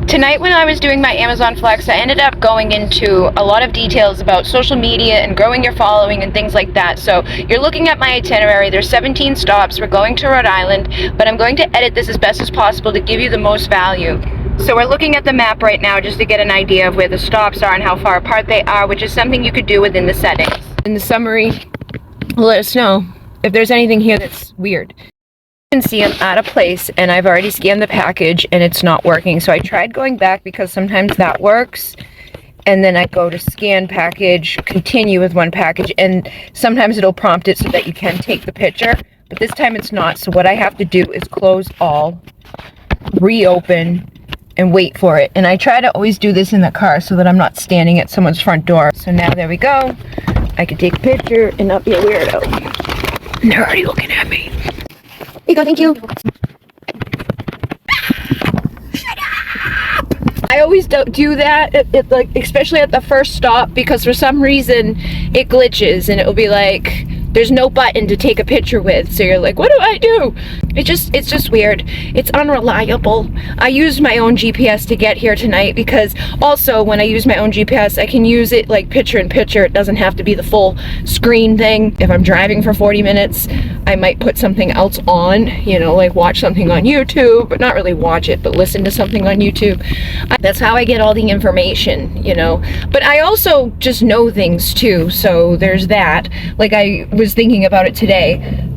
Tonight when I was doing my Amazon Flex, I ended up going into a lot of details about social media and growing your following and things like that. So you're looking at my itinerary. There's 17 stops. We're going to Rhode Island, but I'm going to edit this as best as possible to give you the most value. So we're looking at the map right now just to get an idea of where the stops are and how far apart they are, which is something you could do within the settings. In the summary, let us know if there's anything here that's weird. You can see I'm at a place and I've already scanned the package and it's not working. So I tried going back because sometimes that works. And then I go to scan package, continue with one package, and sometimes it'll prompt it so that you can take the picture. But this time it's not. So what I have to do is close all, reopen, and wait for it. And I try to always do this in the car so that I'm not standing at someone's front door. So now there we go. I can take a picture and not be a weirdo. And they're already looking at me. Here you go, thank you. Shut up! I always don't do that, like, especially at the first stop, because for some reason it glitches and it will be like, there's no button to take a picture with, so you're like, what do I do? It's just weird. It's unreliable. I used my own GPS to get here tonight because also when I use my own GPS, I can use it like picture in picture. It doesn't have to be the full screen thing. If I'm driving for 40 minutes, I might put something else on, you know, like watch something on YouTube, but not really watch it, but listen to something on YouTube. That's how I get all the information, you know. But I also just know things too, so there's that. Like I was thinking about it today.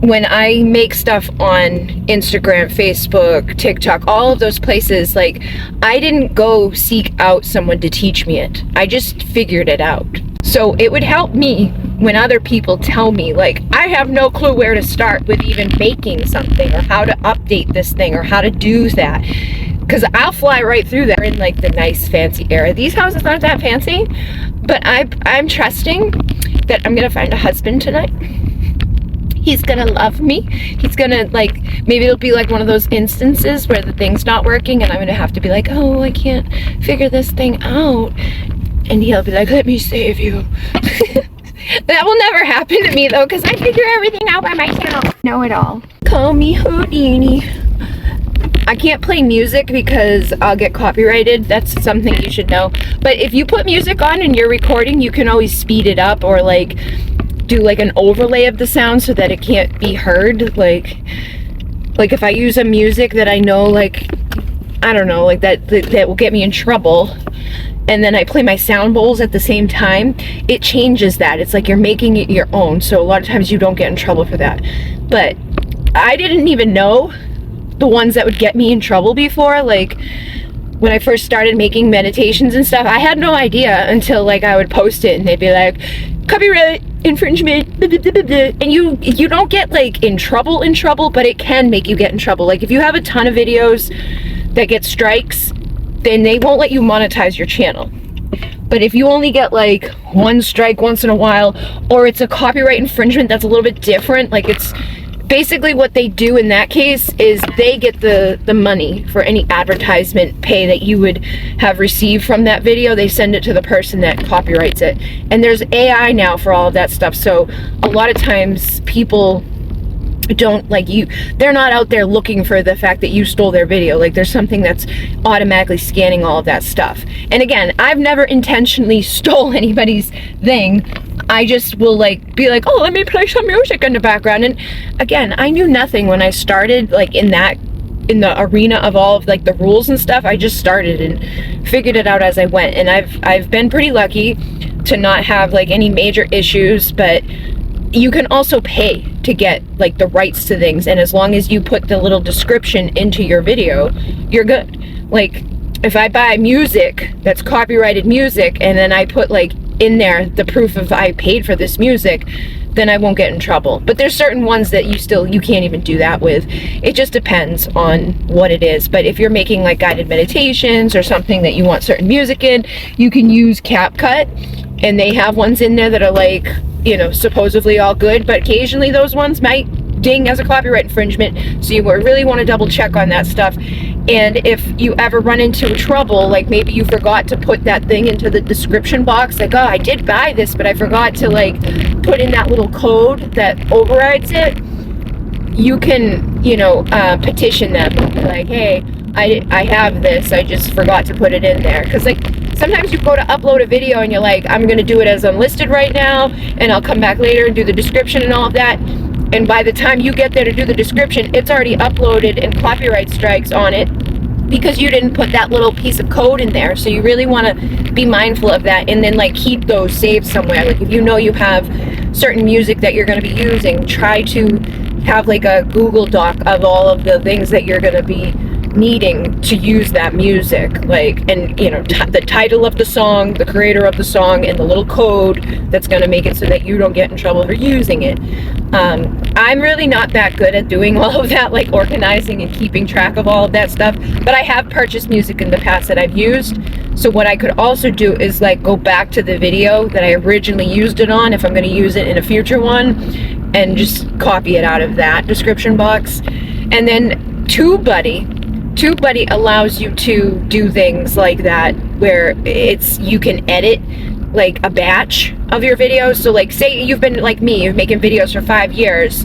When I make stuff on Instagram, Facebook, TikTok, all of those places, like, I didn't go seek out someone to teach me it. I just figured it out. So it would help me when other people tell me, like, I have no clue where to start with even making something or how to update this thing or how to do that. Because I'll fly right through that in like the nice fancy era. These houses aren't that fancy, but I'm trusting that I'm gonna find a husband tonight. He's gonna love me. He's gonna, like, maybe it'll be like one of those instances where the thing's not working and I'm gonna have to be like, oh, I can't figure this thing out. And he'll be like, let me save you. That will never happen to me though, because I figure everything out by myself. Know it all. Call me Houdini. I can't play music because I'll get copyrighted. That's something you should know. But if you put music on and you're recording, you can always speed it up or like do like an overlay of the sound so that it can't be heard. Like if I use a music that I know, like, I don't know, like that will get me in trouble, and then I play my sound bowls at the same time, it changes that. It's like you're making it your own. So a lot of times you don't get in trouble for that. But I didn't even know the ones that would get me in trouble before. Like when I first started making meditations and stuff, I had no idea until like I would post it and they'd be like, copyright infringement, blah, blah, blah, blah, blah. And you don't get like in trouble, but it can make you get in trouble. Like if you have a ton of videos that get strikes, then they won't let you monetize your channel. But if you only get like one strike once in a while, or it's a copyright infringement that's a little bit different, like it's basically what they do in that case is they get the money for any advertisement pay that you would have received from that video. They send it to the person that copyrights it. And there's AI now for all of that stuff. So a lot of times people don't, like, they're not out there looking for the fact that you stole their video. Like there's something that's automatically scanning all of that stuff. And again, I've never intentionally stole anybody's thing. I just will like be like, oh, let me play some music in the background. And again, I knew nothing when I started, like in the arena of all of like the rules and stuff. I just started and figured it out as I went. And I've been pretty lucky to not have like any major issues, but you can also pay to get like the rights to things, and as long as you put the little description into your video, you're good. Like if I buy music that's copyrighted music and then I put like in there the proof of I paid for this music, then I won't get in trouble. But there's certain ones that you can't even do that with. It just depends on what it is. But if you're making like guided meditations or something that you want certain music in, you can use CapCut, and they have ones in there that are like, you know, supposedly all good, but occasionally those ones might ding as a copyright infringement, so you really want to double check on that stuff. And if you ever run into trouble, like maybe you forgot to put that thing into the description box, like, oh, I did buy this, but I forgot to like put in that little code that overrides it, you can, you know, petition them and be like, hey, I have this, I just forgot to put it in there. Because like sometimes you go to upload a video and you're like, I'm gonna do it as unlisted right now, and I'll come back later and do the description and all of that. And by the time you get there to do the description, it's already uploaded and copyright strikes on it because you didn't put that little piece of code in there. So you really want to be mindful of that, and then like keep those saved somewhere. Like if you know you have certain music that you're going to be using, try to have like a Google Doc of all of the things that you're going to be needing to use that music, like, and you know, the title of the song, the creator of the song, and the little code that's going to make it so that you don't get in trouble for using it. I'm really not that good at doing all of that, like organizing and keeping track of all of that stuff, but I have purchased music in the past that I've used. So what I could also do is like go back to the video that I originally used it on, if I'm going to use it in a future one, and just copy it out of that description box. And then TubeBuddy allows you to do things like that, where you can edit like a batch of your videos. So like say you've been like me, you're making videos for 5 years,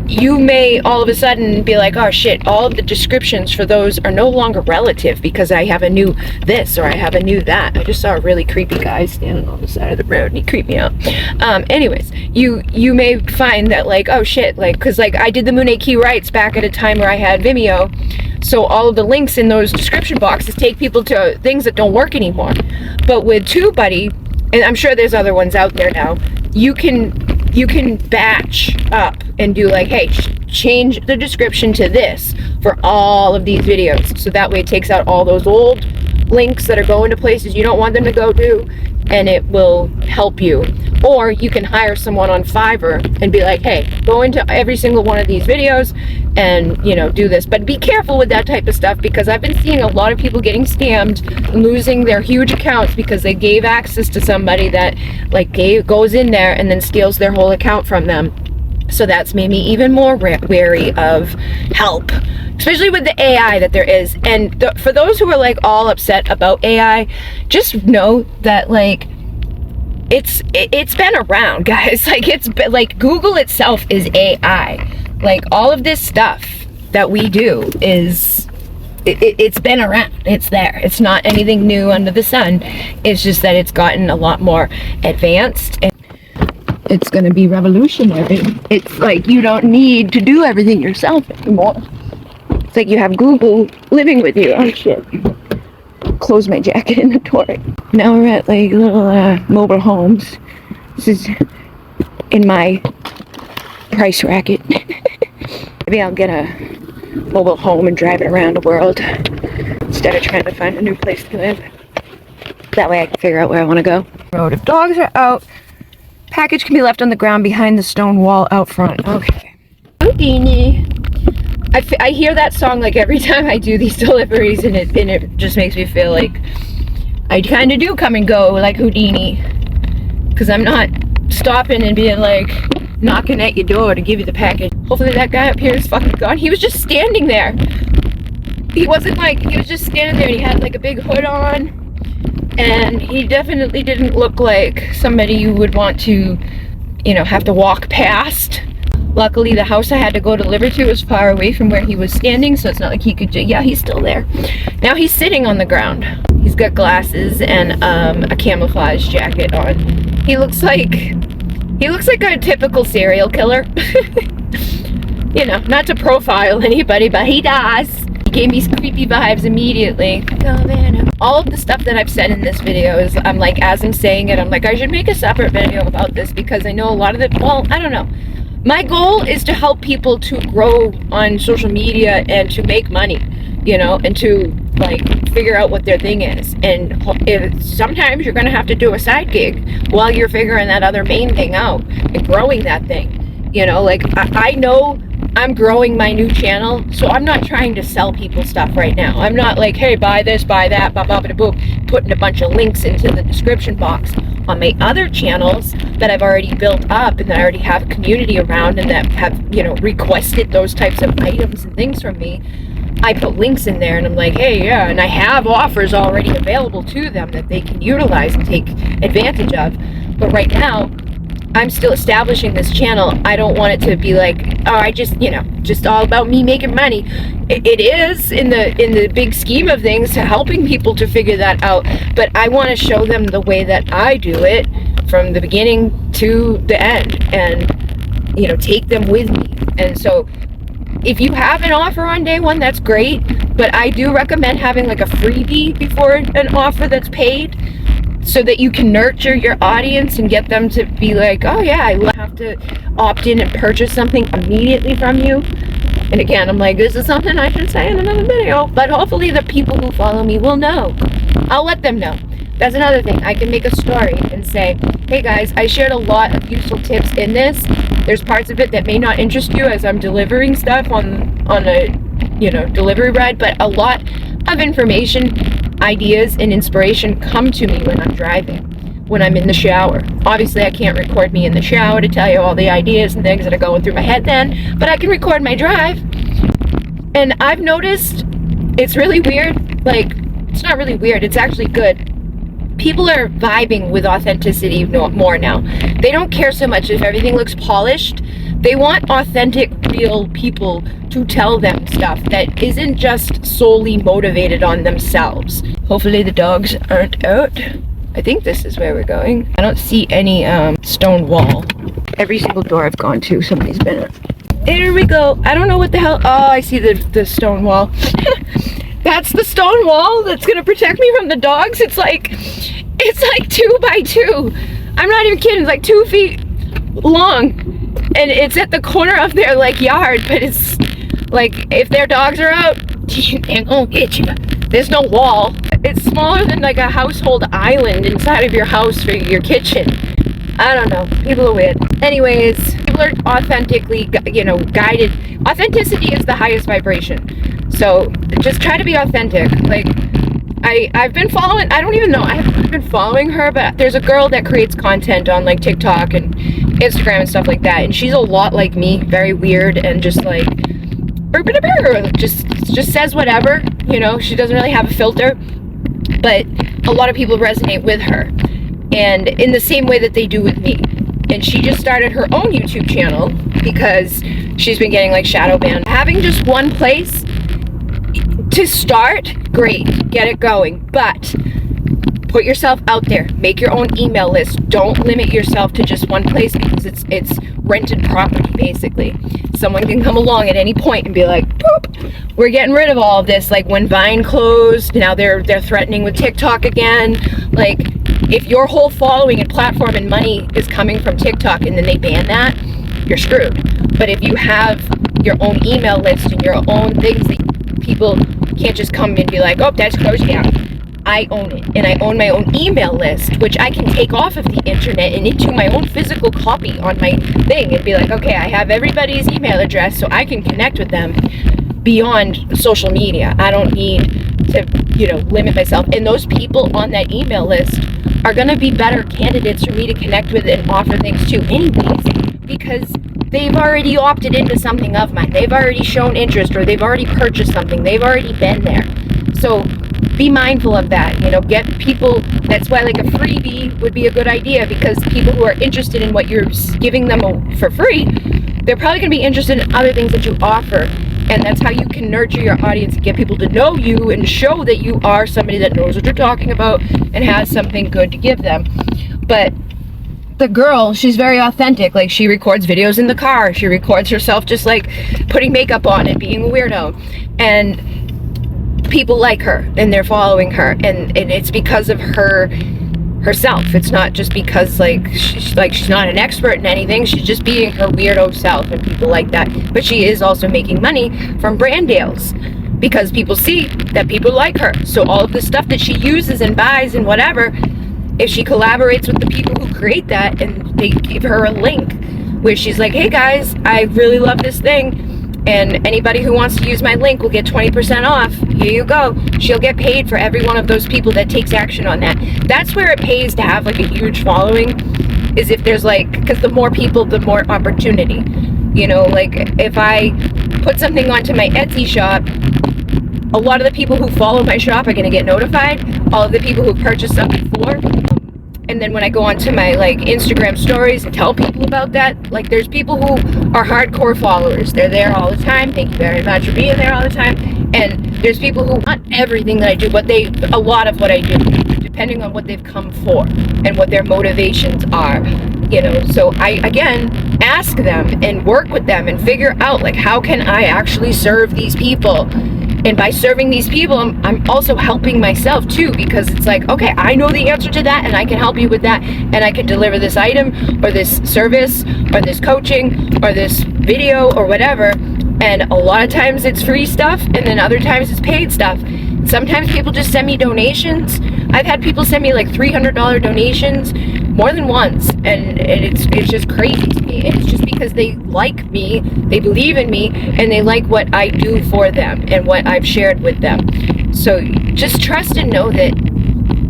you may all of a sudden be like, oh shit, all of the descriptions for those are no longer relative because I have a new this or I have a new that. I just saw a really creepy guy standing on the side of the road and he creeped me out. Anyways, you may find that like, oh shit, like, cause like I did the Monet Key Writes back at a time where I had Vimeo. So all of the links in those description boxes take people to things that don't work anymore. But with TubeBuddy, and I'm sure there's other ones out there now, you can batch up and do like, hey, change the description to this for all of these videos. So that way it takes out all those old links that are going to places you don't want them to go to, and it will help you. Or you can hire someone on Fiverr and be like, hey, go into every single one of these videos and, you know, do this. But be careful with that type of stuff, because I've been seeing a lot of people getting scammed, losing their huge accounts because they gave access to somebody that like goes in there and then steals their whole account from them. So that's made me even more wary of help, especially with the AI that there is. And for those who are like all upset about AI, just know that like it's been around, guys. Like it's been, like Google itself is AI. Like all of this stuff that we do is it's been around. It's there. It's not anything new under the sun. It's just that it's gotten a lot more advanced, and it's going to be revolutionary. It's like you don't need to do everything yourself anymore. It's like you have Google living with you. Oh shit. Close my jacket in the door. Now we're at like little mobile homes. This is in my price racket. Maybe I'll get a mobile home and drive it around the world instead of trying to find a new place to live. That way I can figure out where I want to go. Road. If dogs are out, package can be left on the ground behind the stone wall out front. Okay. Houdini. I hear that song like every time I do these deliveries, and it just makes me feel like I kind of do come and go like Houdini, because I'm not stopping and being like knocking at your door to give you the package. Hopefully that guy up here is fucking gone. He was just standing there. He wasn't like, he was just standing there and he had like a big hood on, and he definitely didn't look like somebody you would want to, you know, have to walk past. Luckily, the house I had to go deliver to was far away from where he was standing, so it's not like he could yeah, he's still there. Now he's sitting on the ground. He's got glasses and a camouflage jacket on. He looks like a typical serial killer. You know, not to profile anybody, but he does. He gave me creepy vibes immediately. All of the stuff that I've said in this video is, I'm like, as I'm saying it, I'm like, I should make a separate video about this, because I know a lot of it, well, I don't know. My goal is to help people to grow on social media and to make money, you know, and to like figure out what their thing is. And sometimes you're going to have to do a side gig while you're figuring that other main thing out and growing that thing. You know, like I know I'm growing my new channel, so I'm not trying to sell people stuff right now. I'm not like, hey, buy this, buy that, blah, blah, blah, blah, putting a bunch of links into the description box. On my other channels that I've already built up and that I already have a community around and that have, you know, requested those types of items and things from me, I put links in there and I'm like, hey, yeah, and I have offers already available to them that they can utilize and take advantage of. But right now, I'm still establishing this channel. I don't want it to be like, oh, I just, you know, just all about me making money. It is in the big scheme of things, to helping people to figure that out. But I want to show them the way that I do it from the beginning to the end, and, you know, take them with me. And so if you have an offer on day one, that's great. But I do recommend having like a freebie before an offer that's paid, so that you can nurture your audience and get them to be like, oh yeah, I have to opt in and purchase something immediately from you. And again, I'm like, this is something I should say in another video, but hopefully the people who follow me will know. I'll let them know. That's another thing. I can make a story and say, hey guys, I shared a lot of useful tips in this. There's parts of it that may not interest you as I'm delivering stuff on a, you know, delivery ride, but a lot of information, ideas, and inspiration come to me when I'm driving, when I'm in the shower. Obviously, I can't record me in the shower to tell you all the ideas and things that are going through my head then, but I can record my drive. And I've noticed it's really weird. Like, it's not really weird, it's actually good. People are vibing with authenticity more now. They don't care so much if everything looks polished. They want authentic, real people to tell them stuff that isn't just solely motivated on themselves. Hopefully the dogs aren't out. I think this is where we're going. I don't see any stone wall. Every single door I've gone to, somebody's been in. Here we go. I don't know what the hell. Oh, I see the stone wall. That's the stone wall that's gonna protect me from the dogs. It's like 2 by 2. I'm not even kidding, it's like 2 feet long. And it's at the corner of their like yard, but it's like, if their dogs are out, they're gonna get you. There's no wall. It's smaller than like a household island inside of your house for your kitchen. I don't know, people are weird. Anyways, people are authentically, you know, guided. Authenticity is the highest vibration. So just try to be authentic. Like, I've been following, I don't even know, I haven't been following her, but there's a girl that creates content on like TikTok and Instagram and stuff like that, and she's a lot like me, very weird, and just like, just says whatever, you know, she doesn't really have a filter, but a lot of people resonate with her, and in the same way that they do with me. And she just started her own YouTube channel because she's been getting like shadow banned. Having just one place to start, great, get it going, but put yourself out there, make your own email list. Don't limit yourself to just one place, because it's rented property basically. Someone can come along at any point and be like, boop, we're getting rid of all of this. Like when Vine closed, now they're threatening with TikTok again. Like, if your whole following and platform and money is coming from TikTok and then they ban that, you're screwed. But if you have your own email list and your own things that people can't just come and be like, oh, that's closed down. I own it, and I own my own email list, which I can take off of the internet and into my own physical copy on my thing and be like, okay, I have everybody's email address so I can connect with them beyond social media. I don't need to, you know, limit myself. And those people on that email list are going to be better candidates for me to connect with and offer things to anyways, because they've already opted into something of mine. They've already shown interest, or they've already purchased something. They've already been there. So be mindful of that, you know, get people. That's why like a freebie would be a good idea, because people who are interested in what you're giving them for free, they're probably going to be interested in other things that you offer. And that's how you can nurture your audience and get people to know you and show that you are somebody that knows what you're talking about and has something good to give them. But the girl, she's very authentic. Like, she records videos in the car. She records herself just like putting makeup on and being a weirdo. And people like her and they're following her. And it's because of herself. It's not just because she's not an expert in anything. She's just being her weirdo self, and people like that. But she is also making money from brand deals, because people see that people like her. So all of the stuff that she uses and buys and whatever, if she collaborates with the people who create that and they give her a link where she's like, hey guys, I really love this thing, and anybody who wants to use my link will get 20% off. Here you go. She'll get paid for every one of those people that takes action on that. That's where it pays to have like a huge following, is if there's because the more people, the more opportunity. You know, like if I put something onto my Etsy shop, a lot of the people who follow my shop are going to get notified. All of the people who purchased stuff before, And then when I go onto my like Instagram stories and tell people about that, like there's people who are hardcore followers. They're there all the time. Thank you very much for being there all the time. And there's people who not everything that I do, but a lot of what I do, depending on what they've come for and what their motivations are. You know, so I again ask them and work with them and figure out like how can I actually serve these people. And by serving these people, I'm also helping myself too, because it's like, okay, I know the answer to that and I can help you with that, and I can deliver this item or this service or this coaching or this video or whatever. And a lot of times it's free stuff, and then other times it's paid stuff. Sometimes people just send me donations. I've had people send me like $300 donations more than once, and it's just crazy to me. It's just because they like me, they believe in me, and they like what I do for them and what I've shared with them. So just trust and know that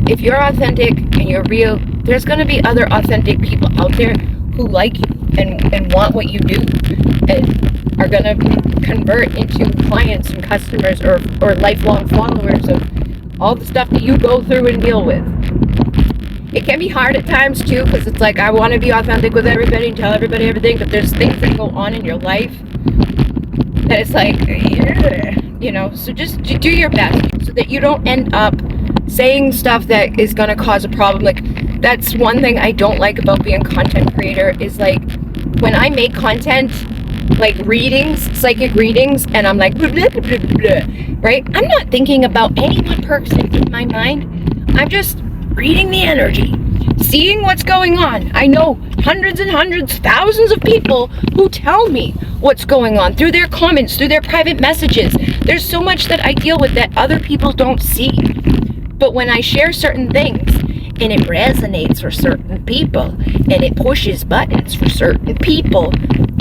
if you're authentic and you're real, there's going to be other authentic people out there who like you and want what you do and are going to convert into clients and customers or lifelong followers of all the stuff that you go through and deal with. It can be hard at times too, because it's like I want to be authentic with everybody and tell everybody everything, but there's things that go on in your life that it's like, yeah, you know, so just do your best so that you don't end up saying stuff that is going to cause a problem. Like, that's one thing I don't like about being a content creator is like when I make content, like readings, psychic readings, and I'm like, blah, blah, blah, blah, blah, right? I'm not thinking about any one person in my mind. I'm just reading the energy, seeing what's going on. I know hundreds and hundreds, thousands of people who tell me what's going on through their comments, through their private messages. There's so much that I deal with that other people don't see. But when I share certain things and it resonates for certain people and it pushes buttons for certain people,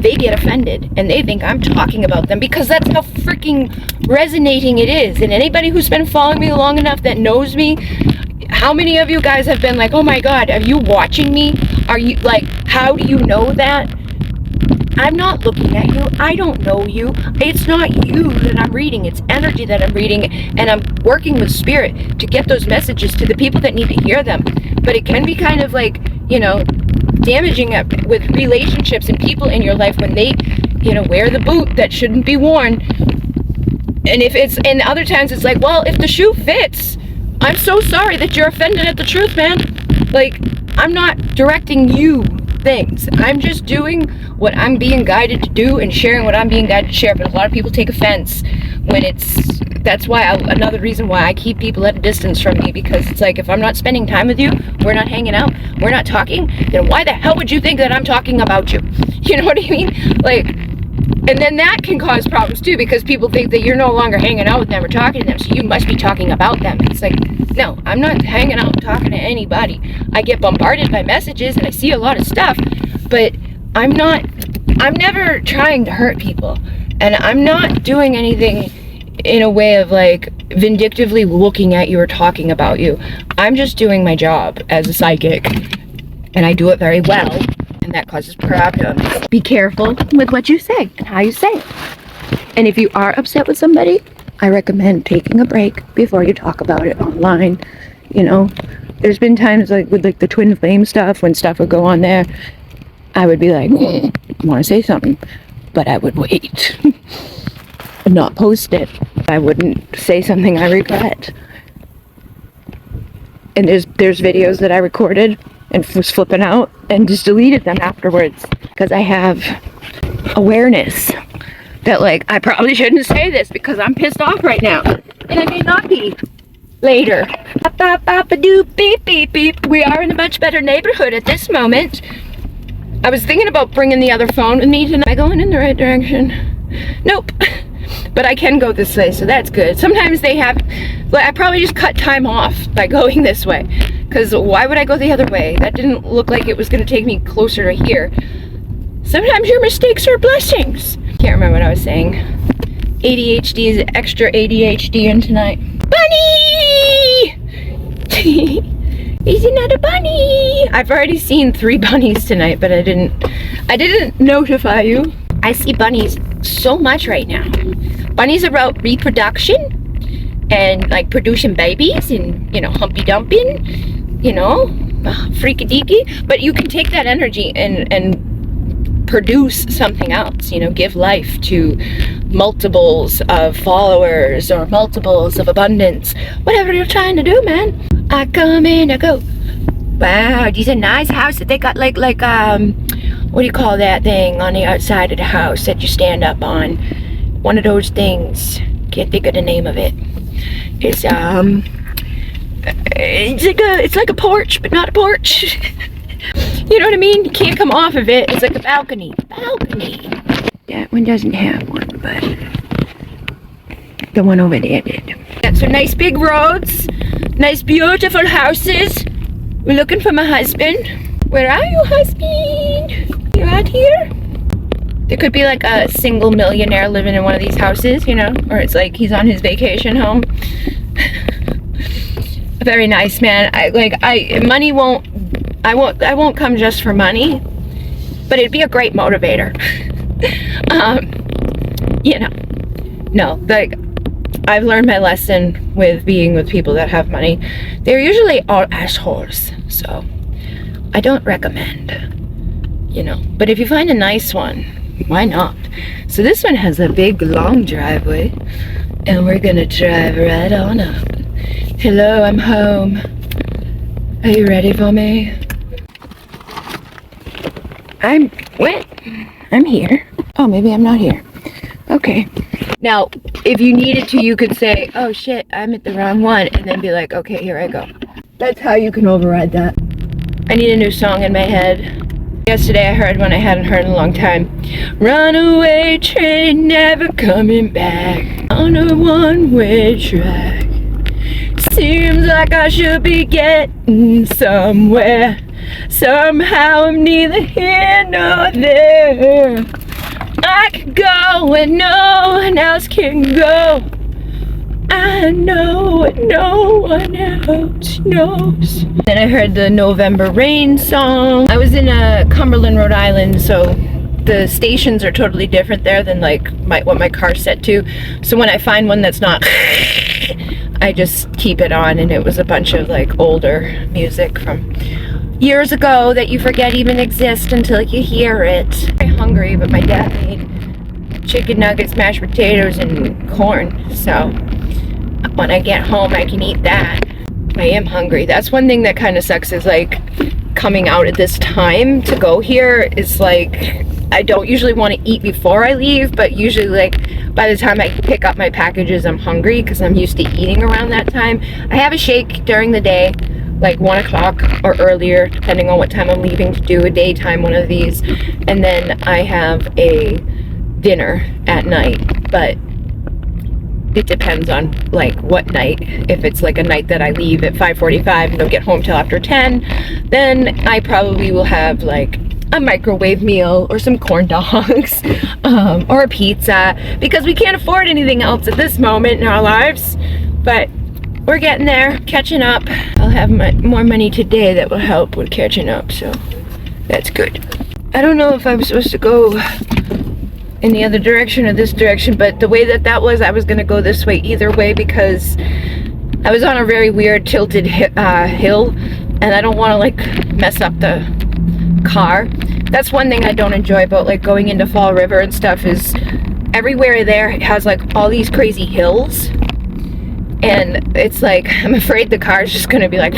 they get offended and they think I'm talking about them because that's how freaking resonating it is. And anybody who's been following me long enough that knows me, how many of you guys have been like, oh my God, are you watching me? Are you like, how do you know that? I'm not looking at you. I don't know you. It's not you that I'm reading. It's energy that I'm reading. And I'm working with spirit to get those messages to the people that need to hear them. But it can be kind of like, you know, damaging with relationships and people in your life when they, you know, wear the boot that shouldn't be worn. And and other times it's like, well, if the shoe fits, I'm so sorry that you're offended at the truth, man. Like, I'm not directing you things. I'm just doing what I'm being guided to do and sharing what I'm being guided to share. But a lot of people take offense when that's why another reason why I keep people at a distance from me, because it's like, if I'm not spending time with you, we're not hanging out, we're not talking, then why the hell would you think that I'm talking about you? You know what I mean? Like, and then that can cause problems too, because people think that you're no longer hanging out with them or talking to them, so you must be talking about them. It's like, no, I'm not hanging out talking to anybody. I get bombarded by messages and I see a lot of stuff, but I'm never trying to hurt people, and I'm not doing anything in a way of like vindictively looking at you or talking about you. I'm just doing my job as a psychic, and I do it very well, and that causes problems. Be careful with what you say and how you say it. And if you are upset with somebody, I recommend taking a break before you talk about it online. You know, there's been times like with like the twin flame stuff, when stuff would go on there, I would be like, I want to say something, but I would wait and not post it. I wouldn't say something I regret. And there's videos that I recorded and was flipping out and just deleted them afterwards, because I have awareness that like, I probably shouldn't say this because I'm pissed off right now, and I may not be later. Beep, beep, beep. We are in a much better neighborhood at this moment. I was thinking about bringing the other phone with me tonight. Am I going in the right direction? Nope. But I can go this way, so that's good. Sometimes they have, like, I probably just cut time off by going this way, because why would I go the other way? That didn't look like it was going to take me closer to here. Sometimes your mistakes are blessings. Can't remember what I was saying. ADHD is extra ADHD in tonight. Bunny! Is another bunny? I've already seen 3 bunnies tonight, but I didn't notify you. I see bunnies so much right now. Bunnies are about reproduction and like producing babies and, you know, humpy dumping, you know, freaky deaky, but you can take that energy and produce something else, you know, give life to multiples of followers or multiples of abundance, whatever you're trying to do, man. I come in, I go, wow, these are nice houses. They got like what do you call that thing on the outside of the house that you stand up on? One of those things. Can't think of the name of it. It's like a porch, but not a porch. You know what I mean? You can't come off of it. It's like a balcony. Balcony. That one doesn't have one, but the one over there did. Yeah, so nice big roads, nice beautiful houses. We're looking for my husband. Where are you, husband? You out here? There could be like a single millionaire living in one of these houses, you know, or it's like he's on his vacation home. Very nice, man. Money won't. I won't come just for money, but it'd be a great motivator. You know, no, like, I've learned my lesson with being with people that have money. They're usually all assholes, so I don't recommend, you know. But if you find a nice one, why not? So this one has a big, long driveway, and we're gonna drive right on up. Hello, I'm home. Are you ready for me? I'm here. Oh, maybe I'm not here. Okay. Now, if you needed to, you could say, oh shit, I'm at the wrong one, and then be like, okay, here I go. That's how you can override that. I need a new song in my head. Yesterday I heard one I hadn't heard in a long time. Runaway train never coming back on a one-way track. Seems like I should be getting somewhere. Somehow I'm neither here nor there. I can go where no one else can go. I know what no one else knows. Then I heard the November Rain song. I was in Cumberland, Rhode Island, so the stations are totally different there than like what my car's set to. So when I find one that's not, I just keep it on, and it was a bunch of like older music from years ago that you forget even exist until you hear it. I'm very hungry, but my dad made chicken nuggets, mashed potatoes, and corn, so when I get home I can eat that. I am hungry. That's one thing that kind of sucks, is like coming out at this time to go here is like, I don't usually want to eat before I leave, but usually like by the time I pick up my packages I'm hungry because I'm used to eating around that time. I have a shake during the day, like 1 o'clock or earlier, depending on what time I'm leaving to do a daytime one of these, and then I have a dinner at night, but it depends on like what night. If it's like a night that I leave at 5:45 and don't get home till after 10, then I probably will have like a microwave meal or some corn dogs or a pizza, because we can't afford anything else at this moment in our lives. But we're getting there, catching up. I'll have more money today that will help with catching up, so that's good. I don't know if I'm supposed to go in the other direction or this direction, but the way that was, I was gonna go this way either way, because I was on a very weird tilted hill, and I don't want to like mess up the car. That's one thing I don't enjoy about like going into Fall River and stuff, is everywhere there has like all these crazy hills, and it's like I'm afraid the car's just gonna be like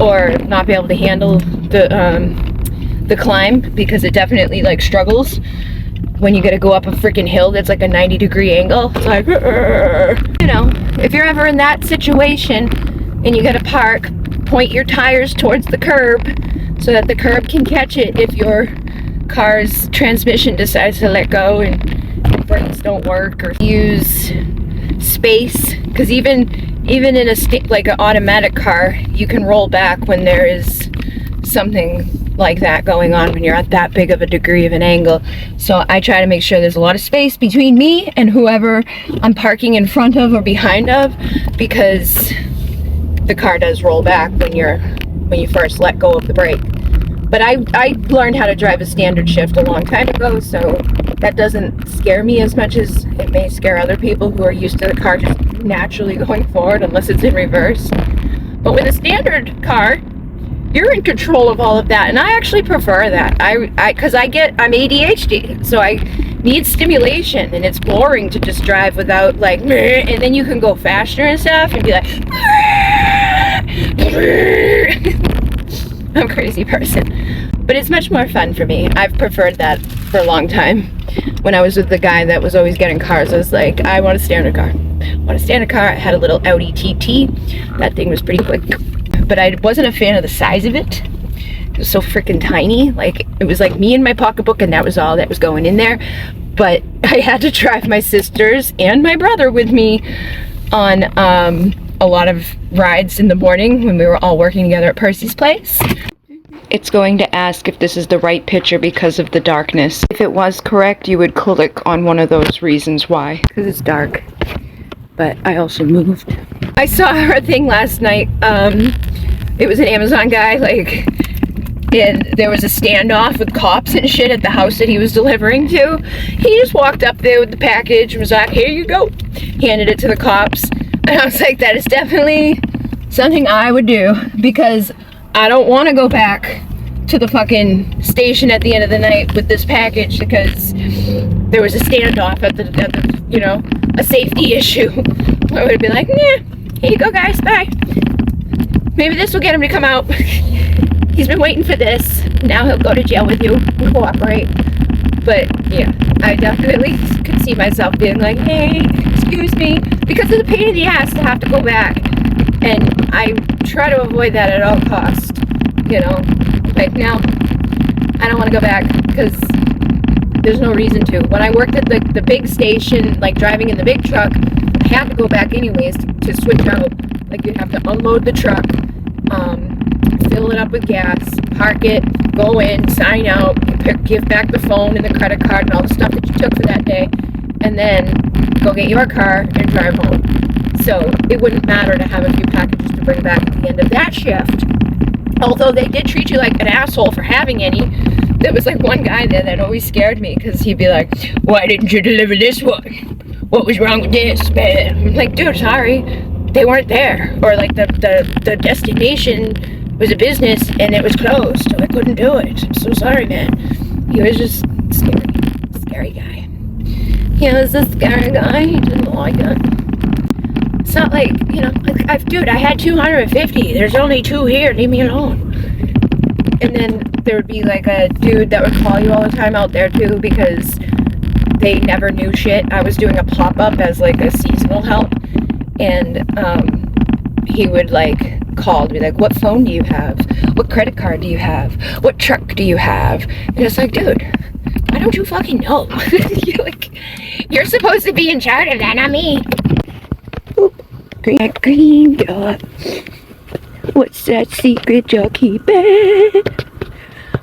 or not be able to handle the climb, because it definitely like struggles when you gotta go up a freaking hill that's like a 90-degree angle. It's like, you know, if you're ever in that situation and you gotta park, point your tires towards the curb so that the curb can catch it if your car's transmission decides to let go and brakes don't work, or use space, because even in a like an automatic car, you can roll back when there is something like that going on, when you're at that big of a degree of an angle. So I try to make sure there's a lot of space between me and whoever I'm parking in front of or behind of, because the car does roll back when you first let go of the brake. But I learned how to drive a standard shift a long time ago, so that doesn't scare me as much as it may scare other people who are used to the car just naturally going forward unless it's in reverse. But with a standard car, you can you're in control of all of that. And I actually prefer that. Because I'm ADHD, so I need stimulation, and it's boring to just drive without like, and then you can go faster and stuff and be like, I'm a crazy person. But it's much more fun for me. I've preferred that for a long time. When I was with the guy that was always getting cars, I was like, I want to stay in a car. I want to stay in a car. I had a little Audi TT. That thing was pretty quick. But I wasn't a fan of the size of it. It was so freaking tiny. Like, it was like me and my pocketbook, and that was all that was going in there. But I had to drive my sisters and my brother with me on a lot of rides in the morning when we were all working together at Percy's place. It's going to ask if this is the right picture because of the darkness. If it was correct, you would click on one of those reasons why. Because it's dark. But I also moved. I saw her thing last night. It was an Amazon guy, like, and there was a standoff with cops and shit at the house that he was delivering to. He just walked up there with the package and was like, here you go. Handed it to the cops. And I was like, that is definitely something I would do, because I don't want to go back to the fucking station at the end of the night with this package because there was a standoff at the you know, a safety issue. I would be like, yeah, here you go guys, bye. Maybe this will get him to come out. He's been waiting for this. Now he'll go to jail with you and cooperate. But yeah, I definitely could see myself being like, hey, excuse me, because of the pain in the ass to have to go back. And I try to avoid that at all costs, you know, like, no, I don't want to go back because there's no reason to. When I worked at the big station, like driving in the big truck, I had to go back anyways to switch out. Like, you'd have to unload the truck, fill it up with gas, park it, go in, sign out, give back the phone and the credit card and all the stuff that you took for that day, and then go get your car and drive home. So it wouldn't matter to have a few packages to bring back at the end of that shift. Although they did treat you like an asshole for having any. There was like one guy there that always scared me because he'd be like, why didn't you deliver this one? What was wrong with this, man? I'm like, dude, sorry, they weren't there. Or like the destination was a business and it was closed, so I couldn't do it. I'm so sorry, man. He was just scary guy. He was a scary guy. He didn't like it. It's not like, you know, like, dude, I had 250. There's only 2 here. Leave me alone. And then there would be like a dude that would call you all the time out there too because they never knew shit. I was doing a pop-up as like a seasonal help, and he would like call to be like, what phone do you have? What credit card do you have? What truck do you have? And it's like, dude, why don't you fucking know? You're supposed to be in charge of that, not me. Green dot. What's that secret you're keeping?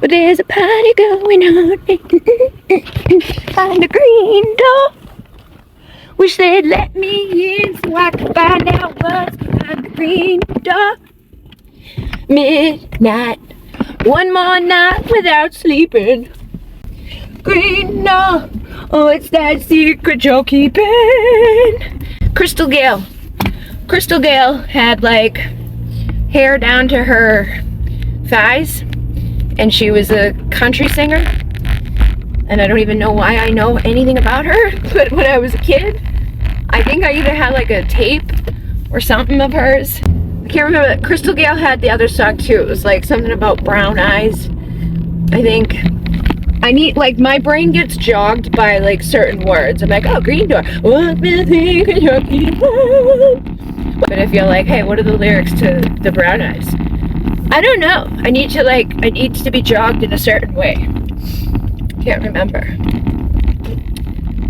Well, there's a party going on behind the green door. Wish they'd let me in so I could find out what's behind the green door. Midnight, one more night without sleeping. Green door, oh, it's that secret you're keeping. Crystal Gale had like hair down to her thighs, and she was a country singer, and I don't even know why I know anything about her, but when I was a kid, I think I either had like a tape or something of hers. I can't remember. Crystal Gale had the other song too. It was like something about brown eyes, I think. I need, like, my brain gets jogged by like certain words. I'm like, oh, green door. What the thing can you keep on? But if you're like, hey, what are the lyrics to the brown eyes? I don't know. I need to be jogged in a certain way. Can't remember.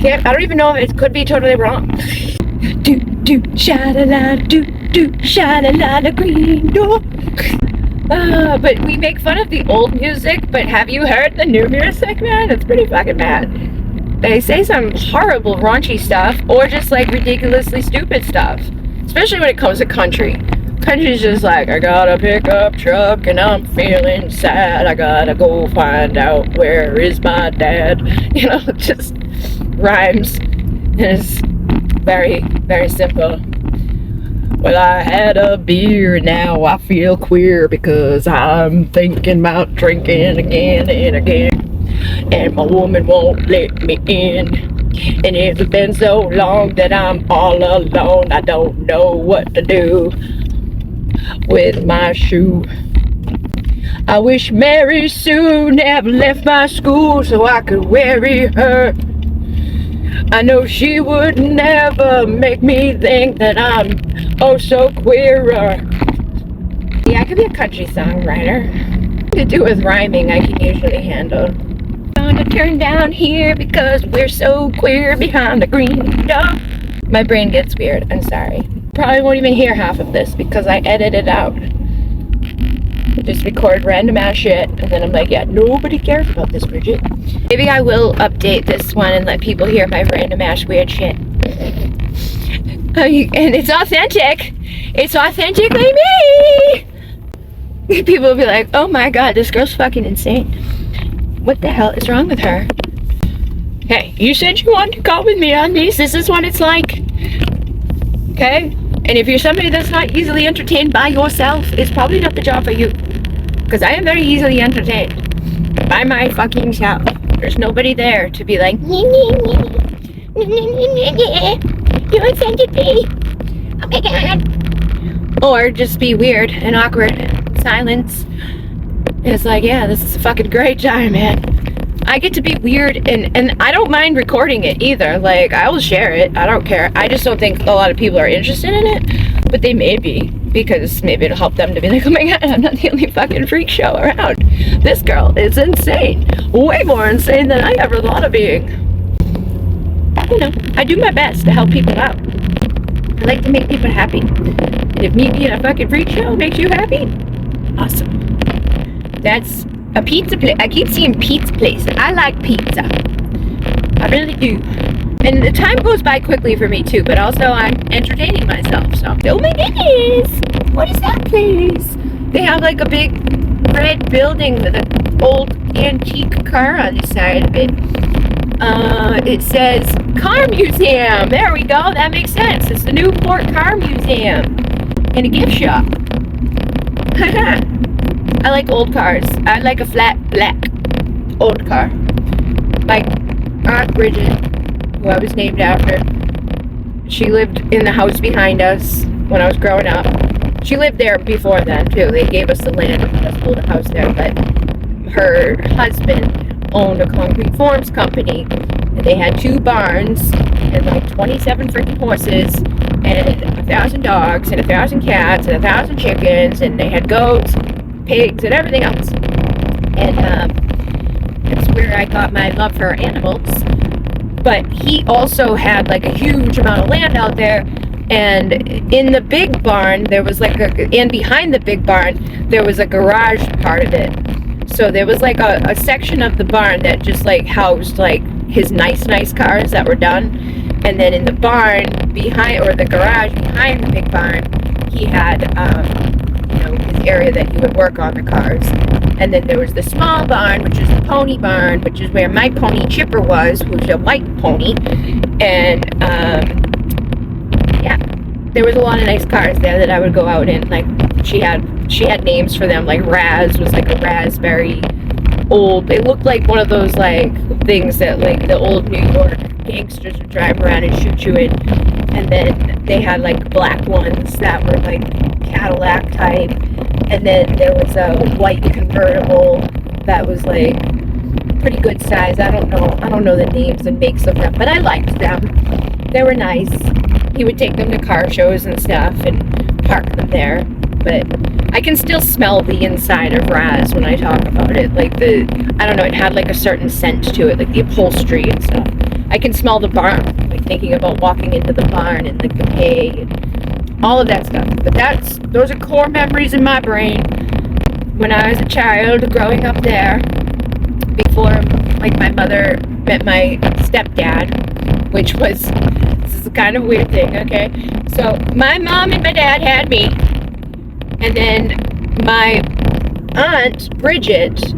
I don't even know if it could be totally wrong. Do do sha la la do do sha la la la green door. But we make fun of the old music, but have you heard the new music, man? It's pretty fucking bad. They say some horrible raunchy stuff, or just like ridiculously stupid stuff. Especially when it comes to country. Country's just like, I got a pickup truck and I'm feeling sad. I gotta go find out where is my dad. You know, just rhymes. And it's very, very simple. Well, I had a beer and now I feel queer because I'm thinking about drinking again and again. And my woman won't let me in. And it's been so long that I'm all alone. I don't know what to do with my shoe. I wish Mary Sue never left my school so I could weary her. I know she would never make me think that I'm oh so queerer. Yeah, I could be a country songwriter. To do with rhyming, I can usually handle. Gonna turn down here because we're so queer behind the green door. My brain gets weird, I'm sorry. Probably won't even hear half of this because I edit it out. Just record random ass shit and then I'm like, yeah, nobody cares about this, Bridget. Maybe I will update this one and let people hear my random ass weird shit. And it's authentic. It's authentically me. People will be like, oh my god, this girl's fucking insane. What the hell is wrong with her? Hey, you said you wanted to go with me on these. This is what it's like. Okay? And if you're somebody that's not easily entertained by yourself, it's probably not the job for you. Because I am very easily entertained. By my fucking self. There's nobody there to be like, you offended me. Oh my god. Or just be weird and awkward. Silence. And it's like, yeah, this is a fucking great time, man. I get to be weird and I don't mind recording it either. Like, I will share it. I don't care. I just don't think a lot of people are interested in it. But they may be. Because maybe it'll help them to be like, oh my god, I'm not the only fucking freak show around. This girl is insane. Way more insane than I ever thought of being. You know, I do my best to help people out. I like to make people happy. And if me being a fucking freak show makes you happy, awesome. That's a pizza place. I keep seeing pizza places. I like pizza. I really do. And the time goes by quickly for me too, but also I'm entertaining myself, so. Oh my goodness! What is that place? They have like a big red building with an old antique car on the side of it. It says Car Museum. There we go, that makes sense. It's the Newport Car Museum. And a gift shop. I like old cars. I like a flat black old car. Like Aunt Bridget, who I was named after. She lived in the house behind us when I was growing up. She lived there before then too. They gave us the land and let us build a house there, but her husband owned a concrete forms company and they had 2 barns and like 27 freaking horses and 1,000 dogs and 1,000 cats and 1,000 chickens, and they had goats, pigs, and everything else. And that's where I got my love for animals. But he also had like a huge amount of land out there, and in the big barn there was like and behind the big barn there was a garage part of it. So there was like a section of the barn that just like housed like his nice cars that were done, and then in the barn behind, or the garage behind the big barn, he had his area that he would work on the cars. And then there was the small barn, which is the pony barn, which is where my pony Chipper was, who's a white pony. And yeah, there was a lot of nice cars there that I would go out in. Like she had names for them. Like Raz was like a raspberry old. It looked like one of those like things that like the old New York gangsters would drive around and shoot you in. And then they had like black ones that were like Cadillac type. And then there was a white convertible that was like pretty good size. I don't know the names and makes of them, but I liked them. They were nice. He would take them to car shows and stuff and park them there. But I can still smell the inside of Raz when I talk about it. Like I don't know, it had like a certain scent to it, like the upholstery and stuff. I can smell the barn, like thinking about walking into the barn and like the hay and all of that stuff. But those are core memories in my brain when I was a child growing up there, before like my mother met my stepdad, which was, this is a kind of weird thing, okay? So my mom and my dad had me, and then my aunt Bridget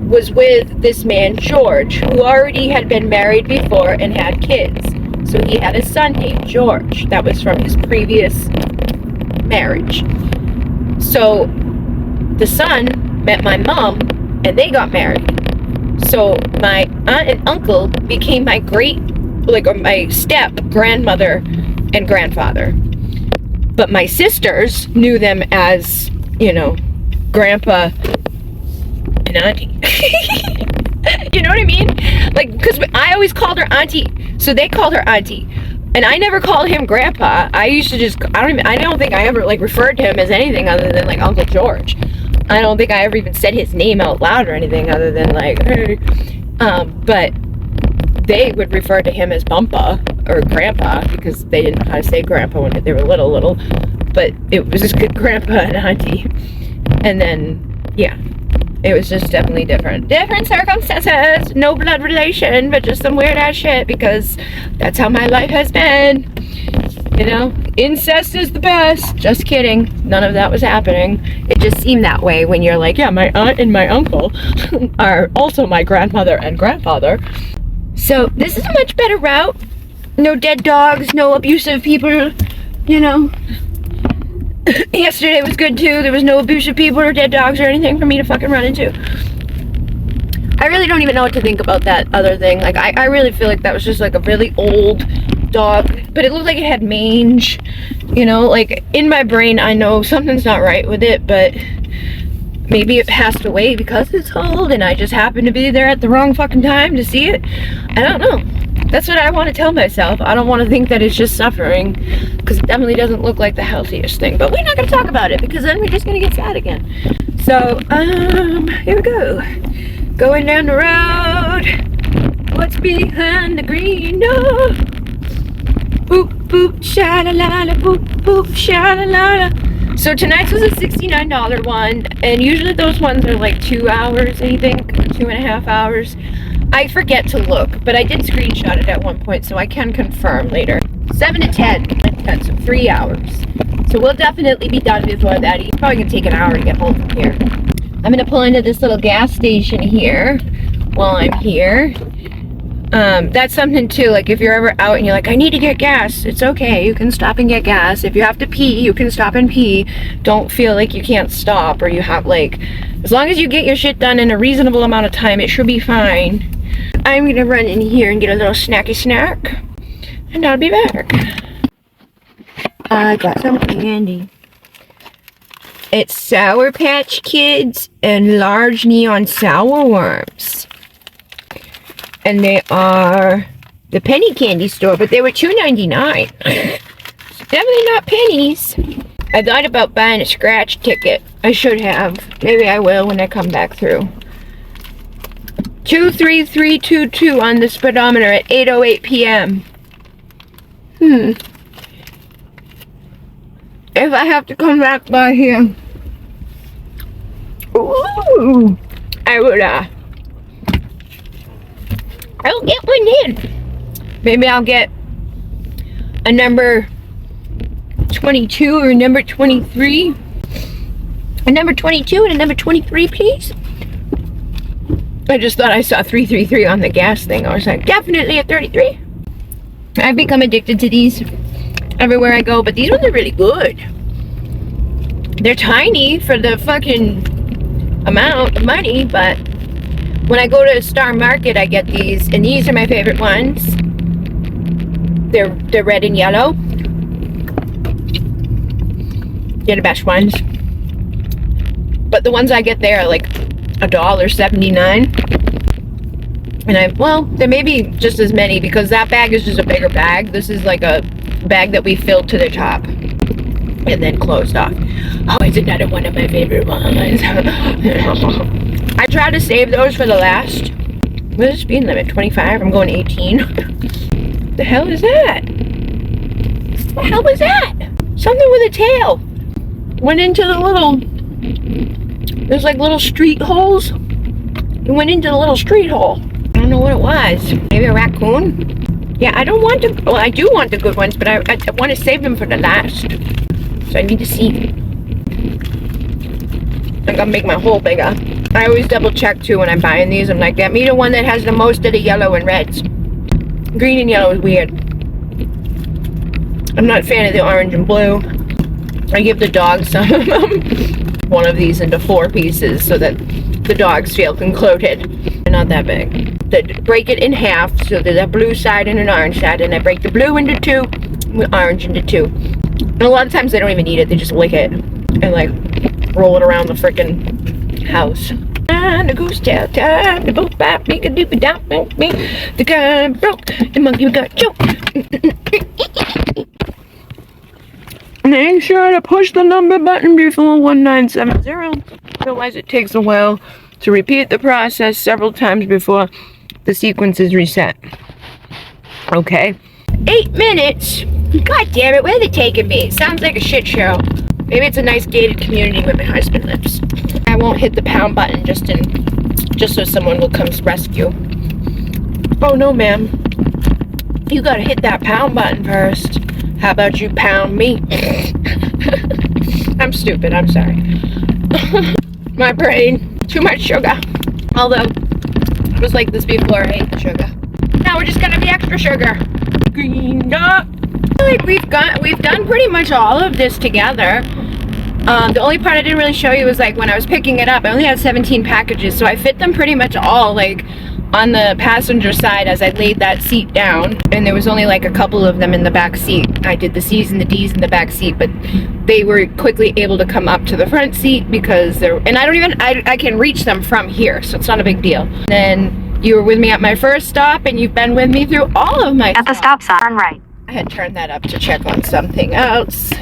was with this man George, who already had been married before and had kids. So he had a son named George. That was from his previous marriage. So the son met my mom and they got married. So my aunt and uncle became my my step grandmother and grandfather. But my sisters knew them as, you know, grandpa and auntie. You know what I mean? Like, because I always called her auntie, so they called her auntie. And I never called him grandpa. I used to just, I don't think I ever, like, referred to him as anything other than, like, Uncle George. I don't think I ever even said his name out loud or anything other than, like, hey. But they would refer to him as Bumpa or Grandpa because they didn't know how to say Grandpa when they were little. But it was just good Grandpa and Auntie. And then, yeah, it was just definitely different. Different circumstances. No blood relation, but just some weird ass shit because that's how my life has been. You know, incest is the best. Just kidding. None of that was happening. It just seemed that way when you're like, yeah, my aunt and my uncle are also my grandmother and grandfather. So this is a much better route. No dead dogs, no abusive people, you know. Yesterday was good too. There was no abusive people or dead dogs or anything for me to fucking run into. I really don't even know what to think about that other thing. Like, I really feel like that was just like a really old dog, but it looked like it had mange, you know. Like, in my brain I know something's not right with it, but maybe it passed away because it's old and I just happened to be there at the wrong fucking time to see it. I don't know. That's what I want to tell myself. I don't want to think that it's just suffering, because it definitely doesn't look like the healthiest thing. But we're not going to talk about it, because then we're just going to get sad again. So, here we go. Going down the road. What's behind the green door? Boop, boop, sha-la-la-la, boop, boop, sha-la-la-la. So tonight's was a $69 one, and usually those ones are like 2 hours, I think, 2.5 hours. I forget to look, but I did screenshot it at one point, so I can confirm later. 7 to 10, so 3 hours. So we'll definitely be done before that. It's probably gonna take an hour to get home from here. I'm gonna pull into this little gas station here while I'm here. That's something too, like if you're ever out and you're like, I need to get gas, it's okay, you can stop and get gas. If you have to pee, you can stop and pee. Don't feel like you can't stop, or you have, like, as long as you get your shit done in a reasonable amount of time, it should be fine. I'm gonna run in here and get a little snacky snack, and I'll be back. I got some candy. It's Sour Patch Kids and large neon sour worms. And they are the penny candy store, but they were $2.99. So definitely not pennies. I thought about buying a scratch ticket. I should have. Maybe I will when I come back through. 23322 on the speedometer at 8:08 p.m. If I have to come back by here, ooh, I'll get one in. Maybe I'll get a number 22 or number 23. A number 22 and a number 23, please. I just thought I saw 333 on the gas thing. I was like, definitely a 33. I've become addicted to these everywhere I go, but these ones are really good. They're tiny for the fucking amount of money, but when I go to Star Market, I get these, and these are my favorite ones. They're red and yellow. They're the best ones. But the ones I get there are like $1.79. And well, there may be just as many, because that bag is just a bigger bag. This is like a bag that we filled to the top and then closed off. Oh, it's another one of my favorite ones. I try to save those for the last. What is the speed limit? 25? I'm going 18. The hell is that? What the hell was that? Something with a tail. Went into the little. There's like little street holes. It went into the little street hole. I don't know what it was. Maybe a raccoon? Yeah, I don't want to. Well, I do want the good ones, but I want to save them for the last. So I need to see. I'm gonna make my hole bigger. I always double check too when I'm buying these. I'm like, get me the one that has the most of the yellow and reds. Green and yellow is weird. I'm not a fan of the orange and blue. I give the dogs some of them. One of these into 4 pieces so that the dogs feel included. They're not that big. Break it in half, so there's a blue side and an orange side, and I break the blue into 2, the orange into 2. And a lot of times they don't even eat it, they just lick it and like roll it around the freaking house. And the goose tail time, the boat bop, make a doopy dop, me. The guy broke, the monkey got choked. Make sure to push the number button before 1970, otherwise it takes a while to repeat the process several times before the sequence is reset. Okay. 8 minutes? God damn it, where are they taking me? It sounds like a shit show. Maybe it's a nice gated community where my husband lives. I won't hit the pound button just so someone will come rescue. Oh no, ma'am. You gotta hit that pound button first. How about you pound me? I'm stupid, I'm sorry. My brain, too much sugar. Although, it was like this before I ate the sugar. Now we're just gonna be extra sugar. Green up. I feel like we've done pretty much all of this together. The only part I didn't really show you was like when I was picking it up, I only had 17 packages, so I fit them pretty much all like on the passenger side as I laid that seat down, and there was only like a couple of them in the back seat. I did the C's and the D's in the back seat, but they were quickly able to come up to the front seat because they're, and I can reach them from here, so it's not a big deal. Then you were with me at my first stop, and you've been with me through all of my At the stop sign, turn right. I had turned that up to check on something else.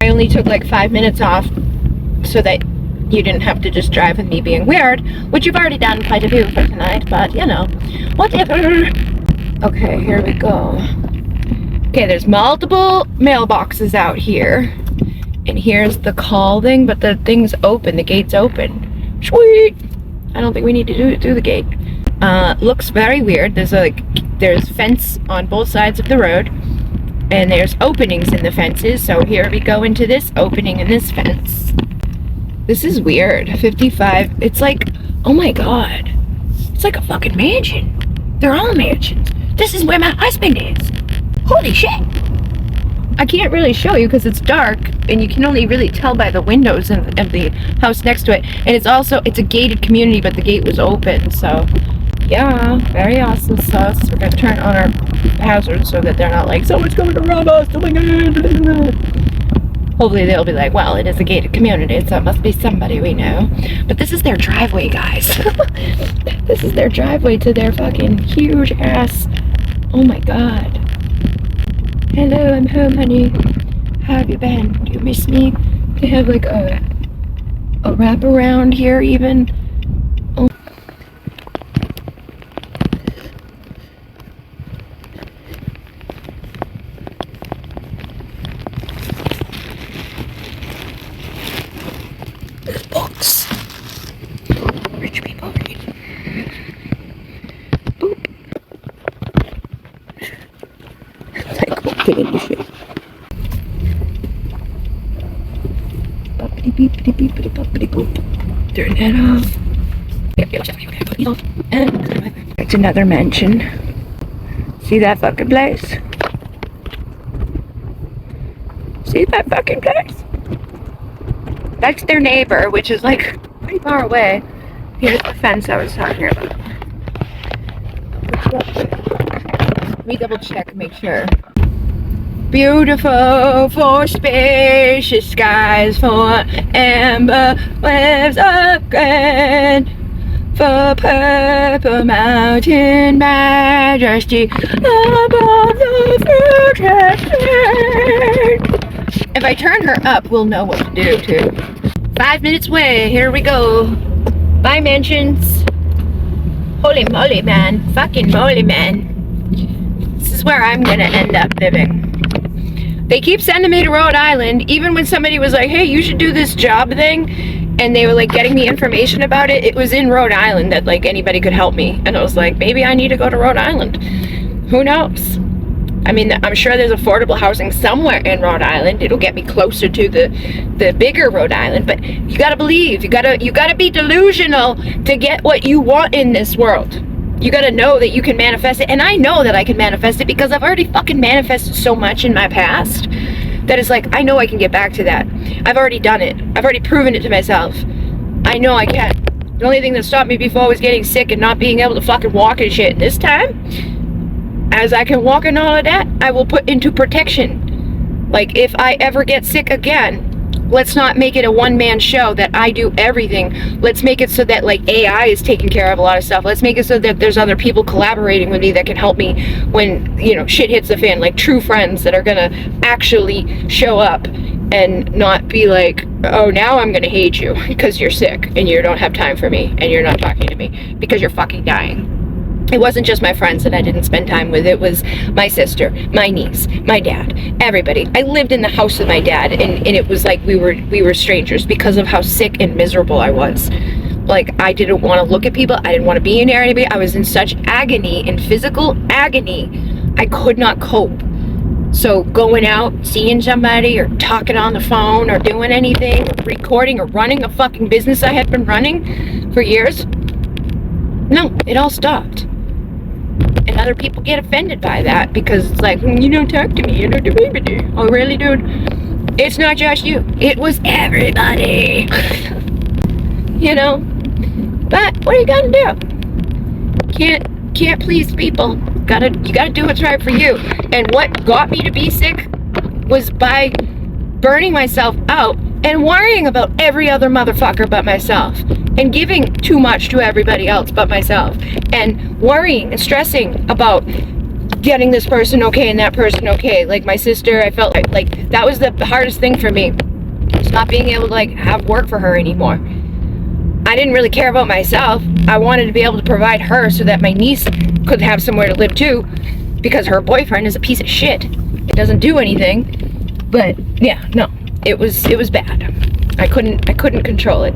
I only took like 5 minutes off so that you didn't have to just drive with me being weird, which you've already done quite a few for tonight, but you know, whatever. Okay, here we go. Okay, there's multiple mailboxes out here, and here's the call thing, but the thing's open, the gate's open. Sweet! I don't think we need to do it through the gate. Looks very weird. There's fence on both sides of the road, and there's openings in the fences, so here we go into this opening in this fence. This is weird. 55. It's like, oh my god. It's like a fucking mansion. They're all mansions. This is where my husband is. Holy shit. I can't really show you because it's dark, and you can only really tell by the windows of the house next to it. And it's a gated community, but the gate was open, so yeah, very awesome sauce. We're gonna turn on our hazards so that they're not like, someone's coming to rob us. Oh my god. Hopefully they'll be like, well, it is a gated community, so it must be somebody we know. But this is their driveway, guys. This is their driveway to their fucking huge ass. Oh my god. Hello, I'm home, honey. How have you been? Do you miss me? They have like a wraparound here even. Oh. Books. Rich people read. Boop. Like opening the shit. Boppity beepity beepity boppity boop. Turn that off. And it's another mansion. See that fucking place? See that fucking place? That's their neighbor, which is like pretty far away. Here's the fence I was talking about. Let me double check, make sure. Beautiful for spacious skies, for amber waves of grand, for purple mountain majesty above the fruited. If I turn her up, we'll know what to do too. 5 minutes away, here we go. Bye, mansions. Holy moly, man. Fucking moly, man. This is where I'm gonna end up living. They keep sending me to Rhode Island, even when somebody was like, hey, you should do this job thing, and they were like getting me information about it. It was in Rhode Island that like anybody could help me, and I was like, maybe I need to go to Rhode Island. Who knows? I mean, I'm sure there's affordable housing somewhere in Rhode Island. It'll get me closer to the bigger Rhode Island, but you gotta believe, you gotta be delusional to get what you want in this world. You gotta know that you can manifest it, and I know that I can manifest it because I've already fucking manifested so much in my past that is like, I know I can get back to that. I've already done it. I've already proven it to myself. I know I can. The only thing that stopped me before was getting sick and not being able to fucking walk and shit. This time, as I can walk and all of that, I will put into protection. Like, if I ever get sick again, let's not make it a one-man show that I do everything. Let's make it so that, like, AI is taking care of a lot of stuff. Let's make it so that there's other people collaborating with me that can help me when, you know, shit hits the fan. Like, true friends that are gonna actually show up and not be like, oh, now I'm gonna hate you because you're sick and you don't have time for me and you're not talking to me because you're fucking dying. It wasn't just my friends that I didn't spend time with. It was my sister, my niece, my dad, everybody. I lived in the house with my dad, and it was like we were strangers because of how sick and miserable I was. Like, I didn't want to look at people. I didn't want to be near anybody. I was in such agony, in physical agony. I could not cope. So going out, seeing somebody, or talking on the phone, or doing anything, or recording, or running a fucking business I had been running for years, no, it all stopped. And other people get offended by that because it's like, you don't talk to me, you don't do baby. Oh, really, dude? It's not just you. It was everybody. You know? But what are you gonna do? Can't please people. You gotta do what's right for you. And what got me to be sick was by burning myself out and worrying about every other motherfucker but myself, and giving too much to everybody else but myself, and worrying and stressing about getting this person okay and that person okay. Like my sister, I felt like that was the hardest thing for me, was not being able to like have work for her anymore. I didn't really care about myself. I wanted to be able to provide her so that my niece could have somewhere to live too, because her boyfriend is a piece of shit. It doesn't do anything. But yeah, no. It was bad. I couldn't control it.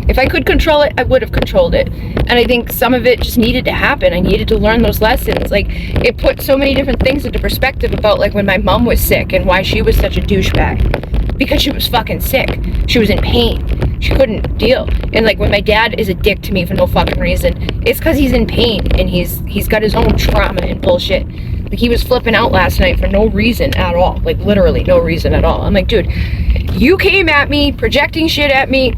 If I could control it, I would have controlled it. And I think some of it just needed to happen. I needed to learn those lessons. Like, it put so many different things into perspective about like when my mom was sick and why she was such a douchebag. Because she was fucking sick. She was in pain. She couldn't deal. And like when my dad is a dick to me for no fucking reason, it's because he's in pain and he's got his own trauma and bullshit. Like, he was flipping out last night for no reason at all. Like, literally no reason at all. I'm like, dude, you came at me, projecting shit at me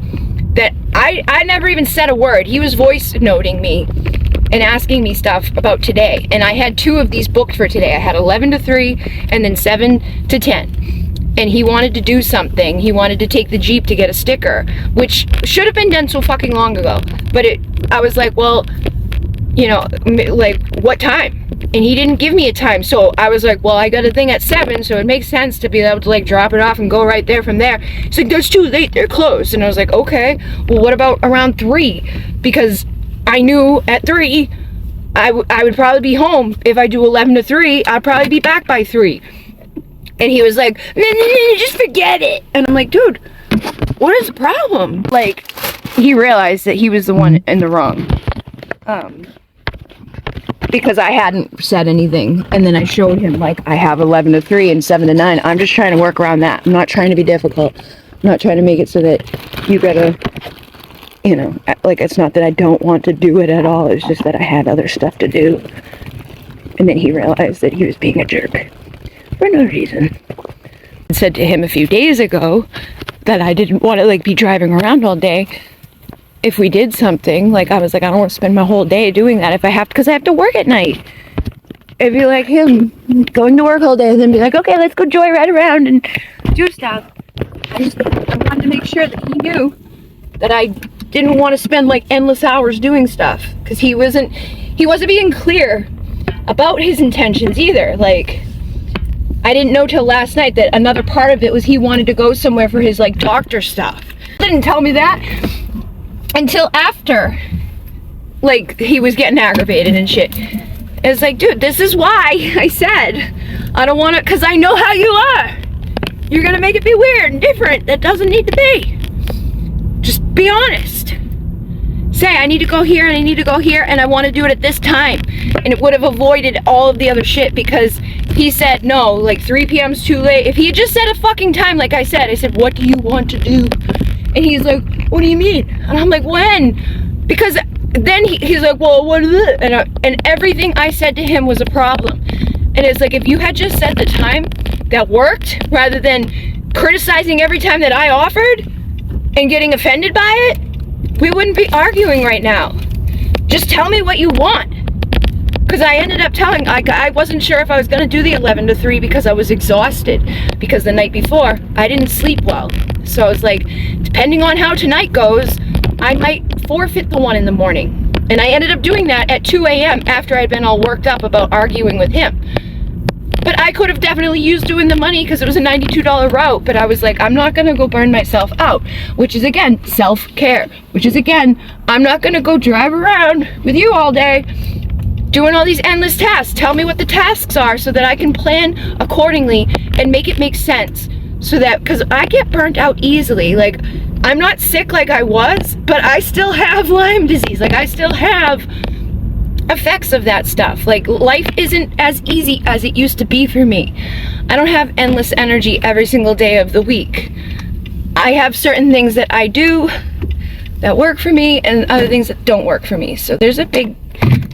that I never even said a word. He was voice noting me and asking me stuff about today. And I had 2 of these booked for today. I had 11 to 3 and then 7 to 10. And he wanted to do something. He wanted to take the Jeep to get a sticker, which should have been done so fucking long ago. But I was like, well, you know, like, what time? And he didn't give me a time, so I was like, well, I got a thing at 7, so it makes sense to be able to like drop it off and go right there from there. He's like, that's too late, they're closed. And I was like, okay, well, what about around 3? Because I knew at 3 I would probably be home. If I do 11 to 3, I'd probably be back by 3. And he was like, no, just forget it. And I'm like, dude, what is the problem? Like, he realized that he was the one in the wrong. Because I hadn't said anything, and then I showed him, like, I have 11 to 3 and 7 to 9. I'm just trying to work around that. I'm not trying to be difficult. I'm not trying to make it so that you gotta, you know, like, it's not that I don't want to do it at all. It's just that I had other stuff to do. And then he realized that he was being a jerk for no reason. I said to him a few days ago that I didn't want to, like, be driving around all day. If we did something, like, I was like, I don't want to spend my whole day doing that if I have to, because I have to work at night. It'd be like him going to work all day and then be like, okay, let's go joyride around and do stuff. I wanted to make sure that he knew that I didn't want to spend like endless hours doing stuff, because he wasn't being clear about his intentions either. Like, I didn't know till last night that another part of it was he wanted to go somewhere for his like doctor stuff. He didn't tell me that until after, like, he was getting aggravated and shit. It's like, dude, this is why I said I don't want to, because I know how you are. You're gonna make it be weird and different. That doesn't need to be. Just be honest. Say, I need to go here and I need to go here and I want to do it at this time. And it would have avoided all of the other shit, because he said, no, like 3 p.m.'s too late. If he had just said a fucking time, like I said, what do you want to do? And he's like, what do you mean? And I'm like, when? Because then he's like, well, what is it? And everything I said to him was a problem. And it's like, if you had just said the time that worked, rather than criticizing every time that I offered and getting offended by it, we wouldn't be arguing right now. Just tell me what you want. Because I ended up telling, I wasn't sure if I was going to do the 11 to 3 because I was exhausted. Because the night before, I didn't sleep well. So I was like, depending on how tonight goes, I might forfeit the one in the morning. And I ended up doing that at 2 a.m. after I'd been all worked up about arguing with him. But I could have definitely used doing the money because it was a $92 route. But I was like, I'm not going to go burn myself out. Which is, again, self-care. Which is, again, I'm not going to go drive around with you all day doing all these endless tasks. Tell me what the tasks are so that I can plan accordingly and make it make sense. So that, because I get burnt out easily. Like, I'm not sick like I was, but I still have Lyme disease. Like, I still have effects of that stuff. Like, life isn't as easy as it used to be for me. I don't have endless energy every single day of the week. I have certain things that I do that work for me and other things that don't work for me. So there's a big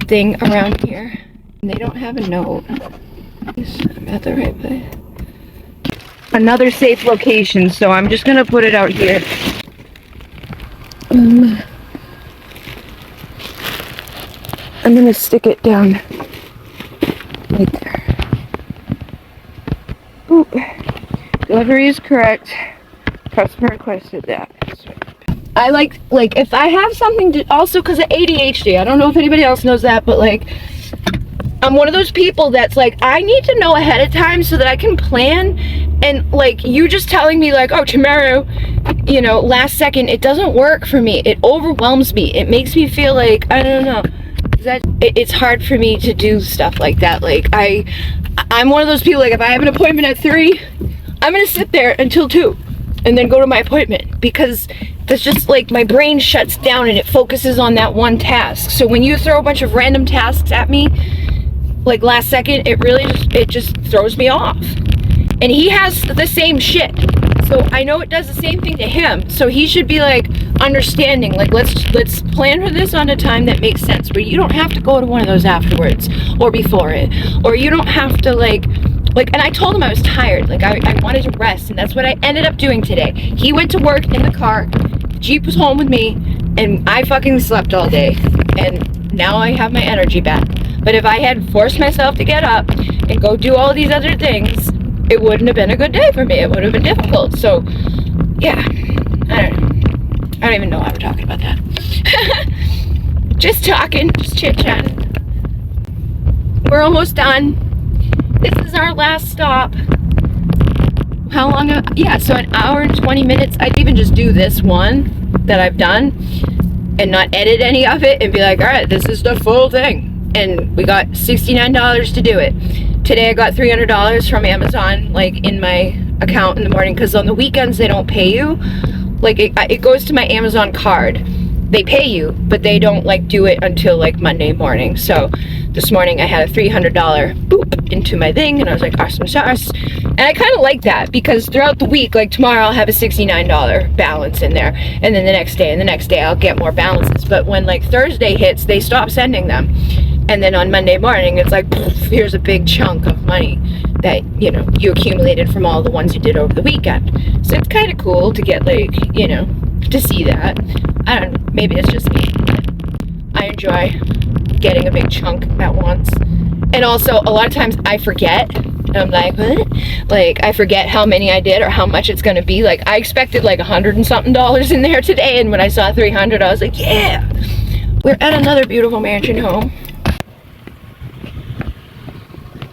thing around here. And they don't have a note. I'm at the right place. Another safe location, so I'm just gonna put it out here. I'm gonna stick it down right there. Ooh. Delivery is correct. Customer requested that. I like if I have something to, also because of ADHD, I don't know if anybody else knows that, but like, I'm one of those people that's like, I need to know ahead of time so that I can plan. And like, you just telling me like, oh, tomorrow, you know, last second, it doesn't work for me. It overwhelms me. It makes me feel like, I don't know, it's hard for me to do stuff like that. Like, I'm one of those people, like, if I have an appointment at 3, I'm gonna sit there until 2 and then go to my appointment, because that's just like, my brain shuts down and it focuses on that one task. So when you throw a bunch of random tasks at me, like last second, it just throws me off. And he has the same shit, so I know it does the same thing to him. So he should be like understanding, like, let's plan for this on a time that makes sense, where you don't have to go to one of those afterwards or before it, or you don't have to like, and I told him I was tired, like I wanted to rest, and that's what I ended up doing today. He went to work in the car, Jeep was home with me, and I fucking slept all day, and now I have my energy back. But if I had forced myself to get up and go do all these other things, it wouldn't have been a good day for me. It would have been difficult. So, yeah, I don't even know why we're talking about that. Just talking, just chit-chatting. We're almost done. This is our last stop. How long? Yeah, so an hour and 20 minutes. I'd even just do this one that I've done and not edit any of it and be like, all right, this is the full thing. And we got $69 to do it. Today I got $300 from Amazon, like, in my account in the morning, because on the weekends they don't pay you. Like, it goes to my Amazon card. They pay you, but they don't like do it until like Monday morning. So this morning I had a $300 boop into my thing, and I was like, awesome sauce. And I kind of like that, because throughout the week, like tomorrow I'll have a $69 balance in there, and then the next day and the next day I'll get more balances. But when like Thursday hits, they stop sending them. And then on Monday morning, it's like, poof, here's a big chunk of money that, you know, you accumulated from all the ones you did over the weekend. So it's kind of cool to get, like, you know, to see that. I don't know, maybe it's just me. I enjoy getting a big chunk at once. And also, a lot of times I forget. And I'm like, what? Like, I forget how many I did or how much it's going to be. Like, I expected like $100 and something in there today. And when I saw 300, I was like, yeah. We're at another beautiful mansion home.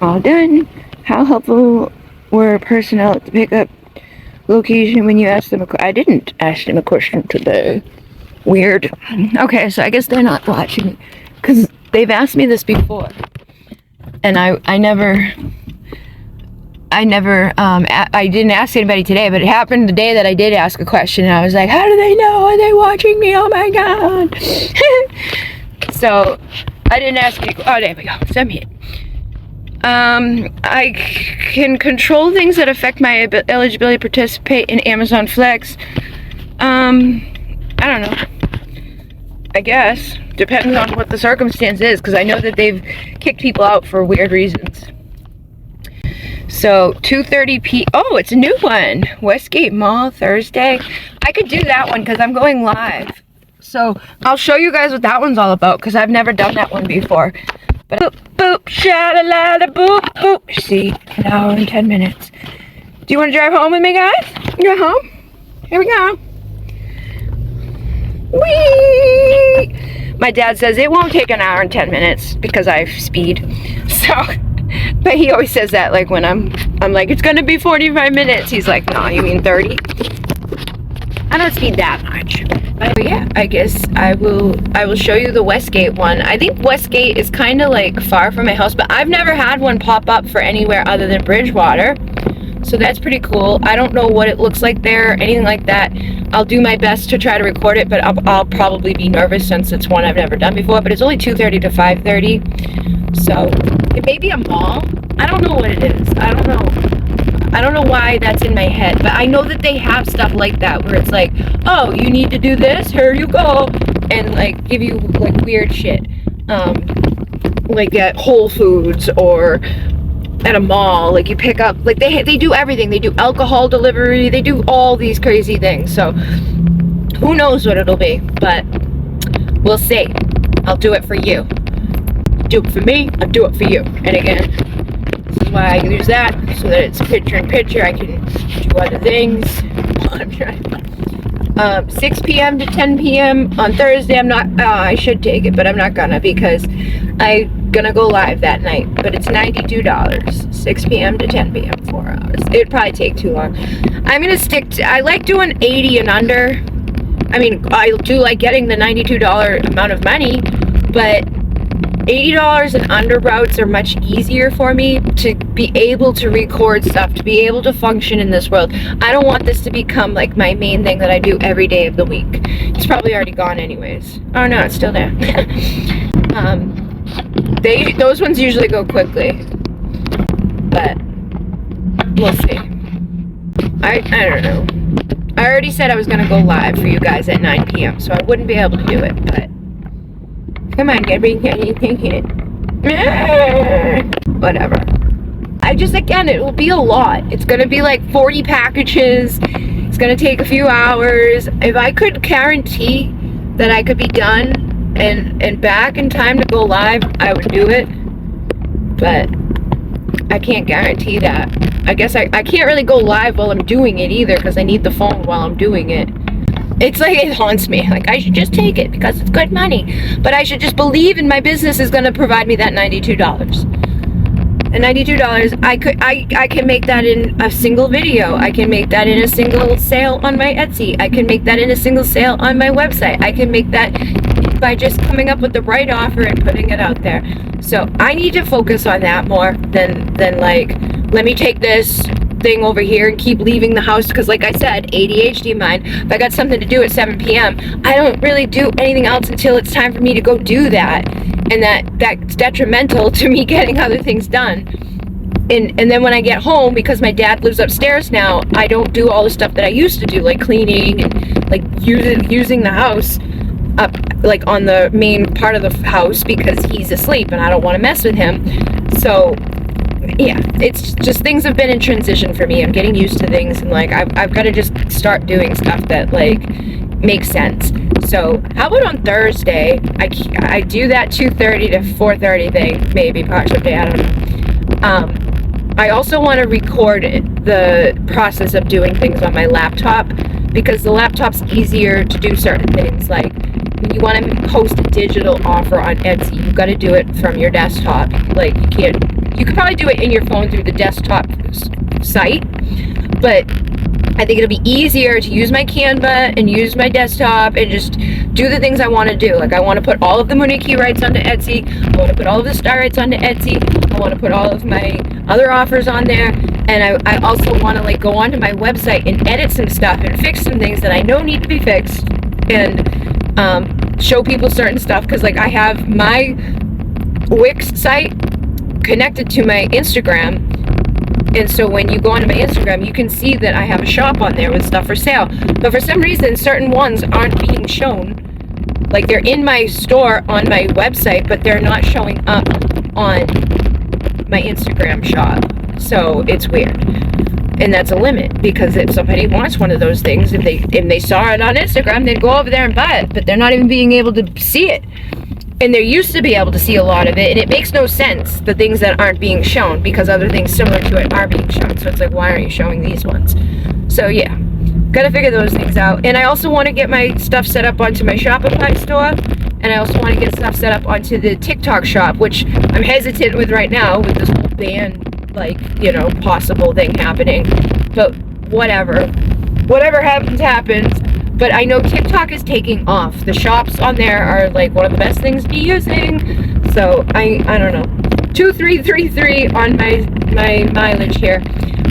All done. How helpful were personnel at the pickup location when you asked them I didn't ask them a question today. Weird. Okay, so I guess they're not watching, because they've asked me this before, and I didn't ask anybody today, but it happened the day that I did ask a question, and I was like, how do they know? Are they watching me? Oh my god. So I didn't ask people. Oh, there we go. Send me it. I can control things that affect my eligibility to participate in Amazon Flex. I don't know. I guess. Depends on what the circumstance is, because I know that they've kicked people out for weird reasons. So 2:30 p. Oh, it's a new one. Westgate Mall Thursday. I could do that one because I'm going live. So I'll show you guys what that one's all about because I've never done that one before. But boop boop sha-la-la-la boop boop. See, an hour and 10 minutes. Do you want to drive home with me, guys? You go home? Here we go. Whee! My dad says it won't take an hour and 10 minutes because I speed. So, but he always says that like when I'm like, it's gonna be 45 minutes. He's like, no, you mean 30? I don't speed that much. But yeah, I guess I will show you the Westgate one. I think Westgate is kind of like far from my house, but I've never had one pop up for anywhere other than Bridgewater. So that's pretty cool. I don't know what it looks like there, anything like that. I'll do my best to try to record it, but I'll probably be nervous since it's one I've never done before. But it's only 2:30 to 5:30. So it may be a mall. I don't know what it is. I don't know why that's in my head. But I know that they have stuff like that where it's like, oh, you need to do this, here you go. And like give you like weird shit. Like at Whole Foods or at a mall, like you pick up, like they do everything. They do alcohol delivery, they do all these crazy things. So who knows what it'll be, but we'll see. I'll do it for you. Do it for me, I'll do it for you. And again, this is why I use that, so that it's picture in picture. I can do other things while I'm trying. 6 p.m. to 10 p.m. on Thursday. I'm not, I should take it, but I'm not gonna because I'm gonna go live that night. But it's $92, 6 p.m. to 10 p.m., 4 hours. It'd probably take too long. I'm gonna stick to, I like doing 80 and under. I mean, I do like getting the $92 amount of money, but $80 and under routes are much easier for me to be able to record stuff, to be able to function in this world. I don't want this to become like my main thing that I do every day of the week. It's probably already gone anyways. Oh no, it's still there. Those ones usually go quickly, but we'll see. I don't know. I already said I was gonna go live for you guys at 9 p.m. so I wouldn't be able to do it, but come on, Gabby, you can hit. Whatever. I just, again, it will be a lot. It's gonna be like 40 packages. It's gonna take a few hours. If I could guarantee that I could be done and back in time to go live, I would do it. But I can't guarantee that. I guess I can't really go live while I'm doing it either because I need the phone while I'm doing it. It's like it haunts me. Like I should just take it because it's good money. But I should just believe in my business is going to provide me that $92. And $92, I can make that in a single video. I can make that in a single sale on my Etsy. I can make that in a single sale on my website. I can make that by just coming up with the right offer and putting it out there. So I need to focus on that more than like, let me take this thing over here and keep leaving the house because like I said, ADHD mind. If I got something to do at 7 p.m. I don't really do anything else until it's time for me to go do that, and that's detrimental to me getting other things done. And then when I get home, because my dad lives upstairs now, I don't do all the stuff that I used to do, like cleaning and like using the house up like on the main part of the house because he's asleep and I don't want to mess with him. So yeah, it's just things have been in transition for me. I'm getting used to things and like I've got to just start doing stuff that like makes sense. So how about on Thursday I do that 2:30 to 4:30 thing, maybe possibly, I don't know. I also want to record the process of doing things on my laptop because the laptop's easier to do certain things. Like when you want to post a digital offer on Etsy, you've got to do it from your desktop. Like you could probably do it in your phone through the desktop site, but I think it'll be easier to use my Canva and use my desktop and just do the things I want to do. Like I want to put all of the Muniki rights onto Etsy. I want to put all of the star rights onto Etsy. I want to put all of my other offers on there. And I also want to like go onto my website and edit some stuff and fix some things that I know need to be fixed and show people certain stuff. Because like I have my Wix site connected to my Instagram. And so when you go onto my Instagram, you can see that I have a shop on there with stuff for sale. But for some reason, certain ones aren't being shown. Like they're in my store on my website, but they're not showing up on my Instagram shop. So it's weird. And that's a limit, because if somebody wants one of those things, if they saw it on Instagram, they'd go over there and buy it, but they're not even being able to see it. And they used to be able to see a lot of it, and it makes no sense, the things that aren't being shown, because other things similar to it are being shown. So it's like, why aren't you showing these ones? So yeah, gotta figure those things out. And I also want to get my stuff set up onto my Shopify store, and I also want to get stuff set up onto the TikTok shop, which I'm hesitant with right now with this whole ban, like, you know, possible thing happening. But whatever happens. But I know TikTok is taking off. The shops on there are like one of the best things to be using. So I don't know, 2333 on my mileage here.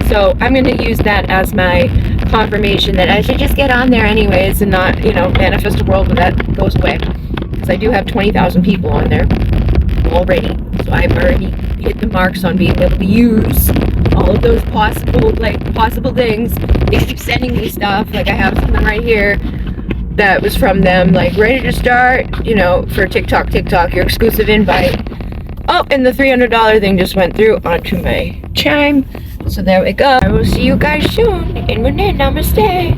So I'm gonna use that as my confirmation that I should just get on there anyways, and not, you know, manifest a world where that goes away. Because I do have 20,000 people on there already. So I've already hit the marks on being able to use all of those possible things. They keep sending me stuff. Like I have something right here that was from them, like, ready to start, you know, for TikTok, your exclusive invite. Oh, and the $300 thing just went through onto my chime. So there we go. I will see you guys soon. And namaste.